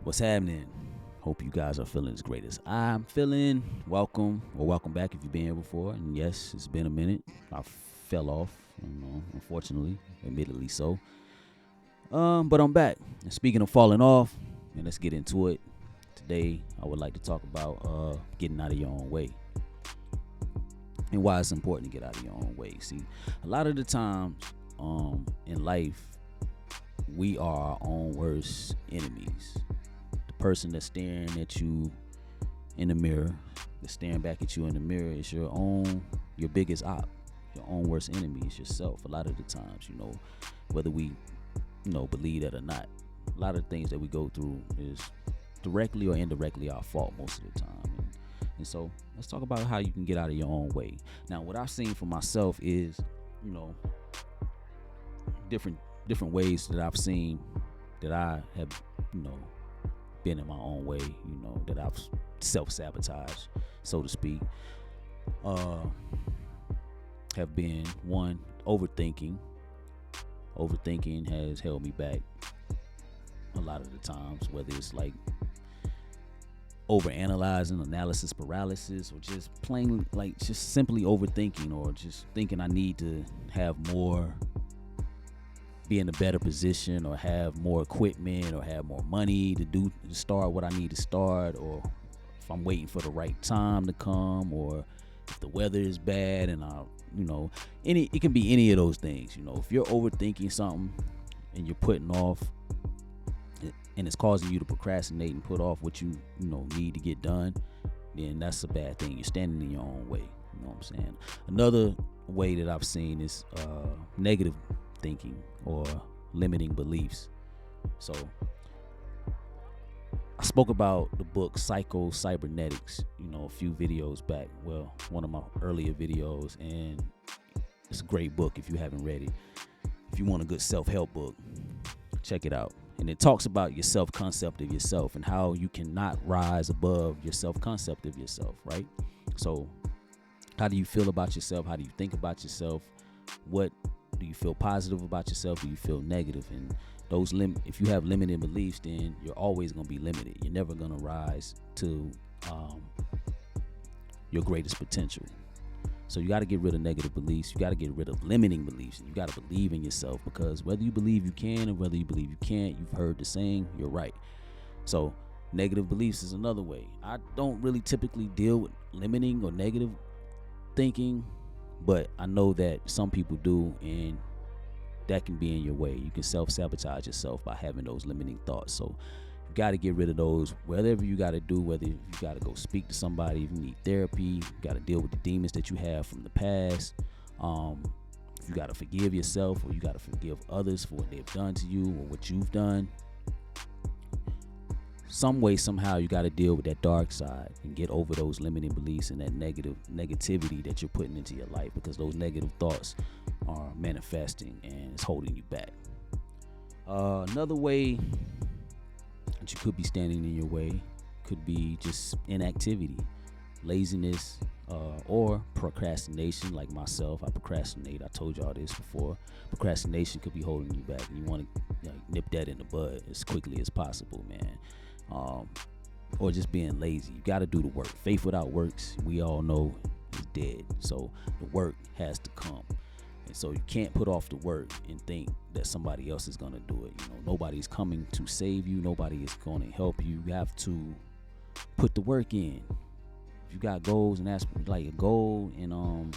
What's happening? Hope you guys are feeling as great as I'm feeling. Welcome back if you've been here before. And yes, it's been a minute. I fell off, unfortunately, admittedly so. But I'm back. And speaking of falling off, and let's get into it. Today, I would like to talk about getting out of your own way and why it's important to get out of your own way. See, a lot of the times in life, we are our own worst enemies. The person that's staring at you in the mirror, that's staring back at you in the mirror, is your biggest op, your own worst enemy is yourself. A lot of the times, whether we, believe that or not, a lot of things that we go through is directly or indirectly our fault most of the time. And so let's talk about how you can get out of your own way. Now, what I've seen for myself is, different ways that I've seen that I have, been in my own way, that I've self-sabotaged, so to speak, have been one, overthinking. Overthinking has held me back a lot of the times, whether it's like overanalyzing, analysis paralysis, or just plain like just simply overthinking, or just thinking I need to have more, be in a better position, or have more equipment, or have more money to start what I need to start, or if I'm waiting for the right time to come, or if the weather is bad and it can be any of those things. If you're overthinking something and you're putting off and it's causing you to procrastinate and put off what you need to get done, then that's a bad thing. You're standing in your own way. You know what I'm saying? Another way that I've seen is negative thinking or limiting beliefs. So I spoke about the book Psycho Cybernetics, a few videos back. Well, one of my earlier videos, and it's a great book if you haven't read it. If you want a good self-help book, check it out. And it talks about your self-concept of yourself and how you cannot rise above your self-concept of yourself, right? So how do you feel about yourself? How do you think about yourself? What do you feel positive about yourself? Do you feel negative? And those if you have limited beliefs, then you're always going to be limited. You're never going to rise to your greatest potential. So you got to get rid of negative beliefs. You got to get rid of limiting beliefs. And you got to believe in yourself, because whether you believe you can or whether you believe you can't, you've heard the saying, you're right. So negative beliefs is another way. I don't really typically deal with limiting or negative thinking, but I know that some people do, and that can be in your way. You can self-sabotage yourself by having those limiting thoughts. So you got to get rid of those, whatever you got to do, whether you got to go speak to somebody, if you need therapy, you got to deal with the demons that you have from the past. You got to forgive yourself, or you got to forgive others for what they've done to you or what you've done. Some way, somehow, you got to deal with that dark side and get over those limiting beliefs and that negativity that you're putting into your life, because those negative thoughts are manifesting and it's holding you back. Another way that you could be standing in your way could be just inactivity, laziness, or procrastination. Like myself, I procrastinate. I told y'all this before. Procrastination could be holding you back, and you want to nip that in the bud as quickly as possible, man. Or just being lazy. You got to do the work. Faith without works, we all know, is dead. So the work has to come. And so you can't put off the work and think that somebody else is going to do it. Nobody's coming to save you. Nobody is going to help you. You have to put the work in. If you got goals, and that's like a goal, and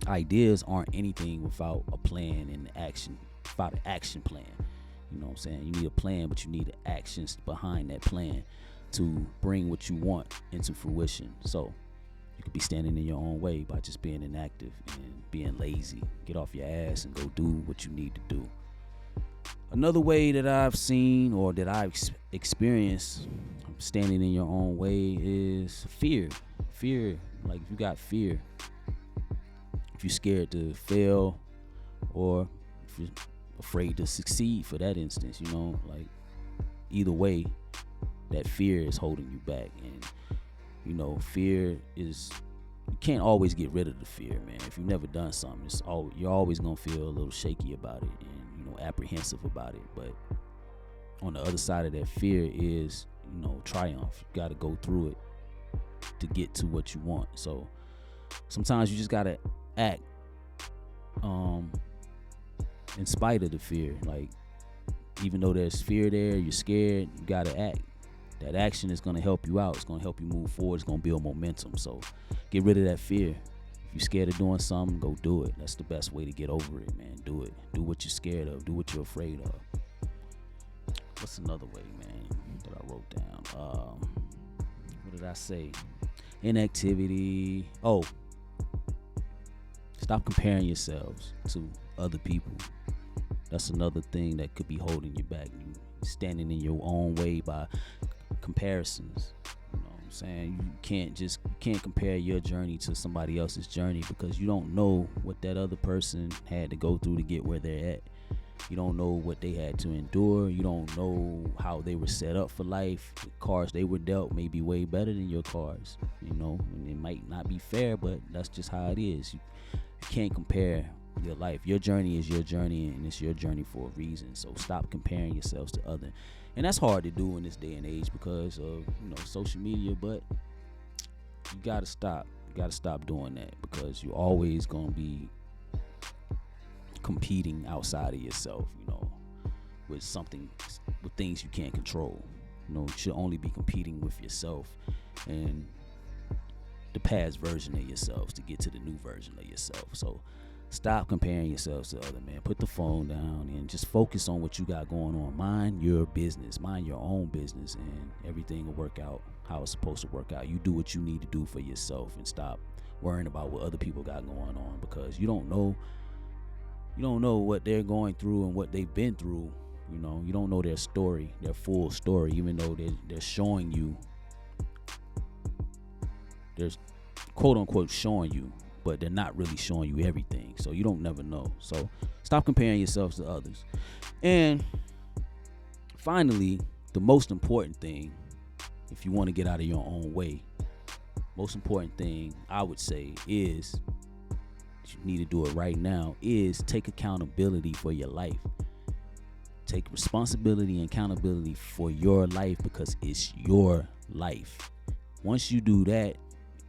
ideas aren't anything without a plan and action, without an action plan. You know what I'm saying? You need a plan, but you need the actions behind that plan to bring what you want into fruition. So you could be standing in your own way by just being inactive and being lazy. Get off your ass and go do what you need to do. Another way that I've seen, or that I've experienced standing in your own way, is fear. Fear, like if you got fear, if you're scared to fail, or if you're afraid to succeed for that instance, like either way, that fear is holding you back. And fear is, you can't always get rid of the fear, man. If you've never done something, you're always gonna feel a little shaky about it and apprehensive about it. But on the other side of that fear is, triumph. You got to go through it to get to what you want. So sometimes you just got to act in spite of the fear. Like, even though there's fear there, you're scared, you got to act. That action is going to help you out. It's going to help you move forward. It's going to build momentum. So get rid of that fear. If you're scared of doing something, go do it. That's the best way to get over it, man. Do it. Do what you're scared of. Do what you're afraid of. What's another way, man, that I wrote down? What did I say? Inactivity. Oh, stop comparing yourselves to other people. That's another thing that could be holding you back. You standing in your own way by comparisons. You know what I'm saying? You can't compare your journey to somebody else's journey, because you don't know what that other person had to go through to get where they're at. You don't know what they had to endure. You don't know how they were set up for life. The cards they were dealt may be way better than your cards. And it might not be fair, but that's just how it is. You can't compare your life. Your journey is your journey, and it's your journey for a reason. So stop comparing yourselves to others. And that's hard to do in this day and age because of social media, but you gotta stop. You gotta stop doing that, because you're always gonna be competing outside of yourself, with things you can't control. You should only be competing with yourself and the past version of yourself to get to the new version of yourself. So stop comparing yourselves to other, man. Put the phone down and just focus on what you got going on. Mind your business. Mind your own business, and everything will work out how it's supposed to work out. You do what you need to do for yourself, and stop worrying about what other people got going on, because you don't know what they're going through and what they've been through. You don't know their story, their full story, even though they're showing you. There's quote unquote showing you, but they're not really showing you everything. So you don't never know. So stop comparing yourselves to others. And finally, the most important thing, if you want to get out of your own way, most important thing I would say is, you need to do it right now, is take accountability for your life. Take responsibility and accountability for your life, because it's your life. Once you do that,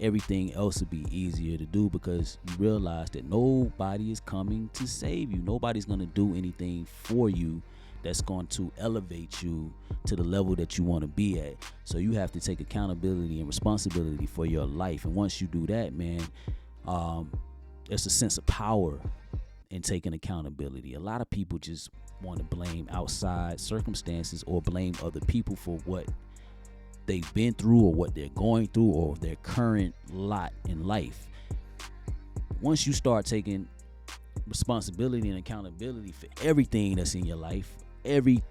everything else will be easier to do, because you realize that nobody is coming to save you. Nobody's going to do anything for you that's going to elevate you to the level that you want to be at. So you have to take accountability and responsibility for your life. And once you do that, man, there's a sense of power in taking accountability. A lot of people just want to blame outside circumstances or blame other people for what they've been through or what they're going through or their current lot in life. Once you start taking responsibility and accountability for everything that's in your life, every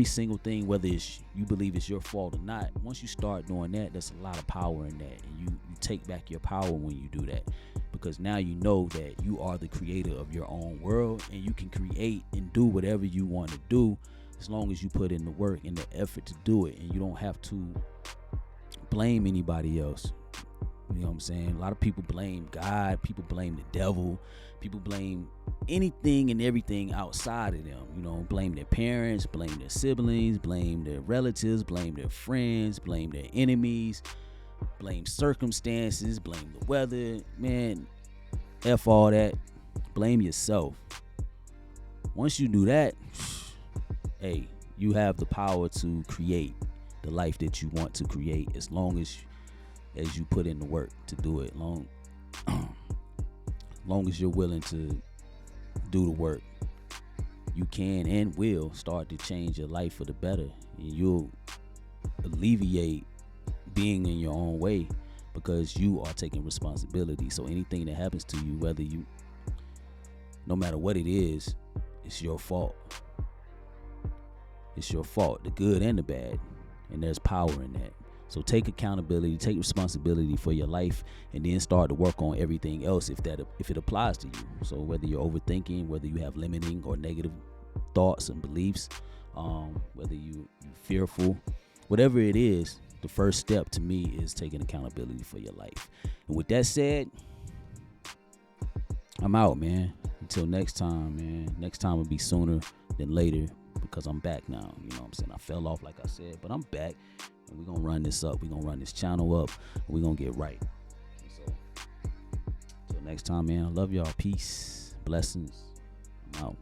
single thing, whether it's you believe it's your fault or not, once you start doing that, there's a lot of power in that, and you take back your power when you do that, because now you know that you are the creator of your own world, and you can create and do whatever you want to do as long as you put in the work and the effort to do it, and you don't have to blame anybody else. You know what I'm saying? A lot of people blame God, people blame the devil, people blame anything and everything outside of them. Blame their parents, blame their siblings, blame their relatives, blame their friends, blame their enemies, blame circumstances, blame the weather. Man, F all that. Blame yourself. Once you do that, hey, you have the power to create the life that you want to create, as long as you put in the work to do it. Long as you're willing to do the work, you can and will start to change your life for the better, and you'll alleviate being in your own way, because you are taking responsibility. So anything that happens to you, no matter what it is, it's your fault. It's your fault, the good and the bad, and there's power in that. So take accountability, take responsibility for your life, and then start to work on everything else if it applies to you. So whether you're overthinking, whether you have limiting or negative thoughts and beliefs, whether you're fearful, whatever it is, the first step to me is taking accountability for your life. And with that said, I'm out, man. Until next time, man. Next time will be sooner than later. because I'm back now. You know what I'm saying? I fell off, like I said, but I'm back, and we're gonna run this up. We're gonna run this channel up. We're gonna get right. So till next time, man, I love y'all. Peace, blessings. I'm out.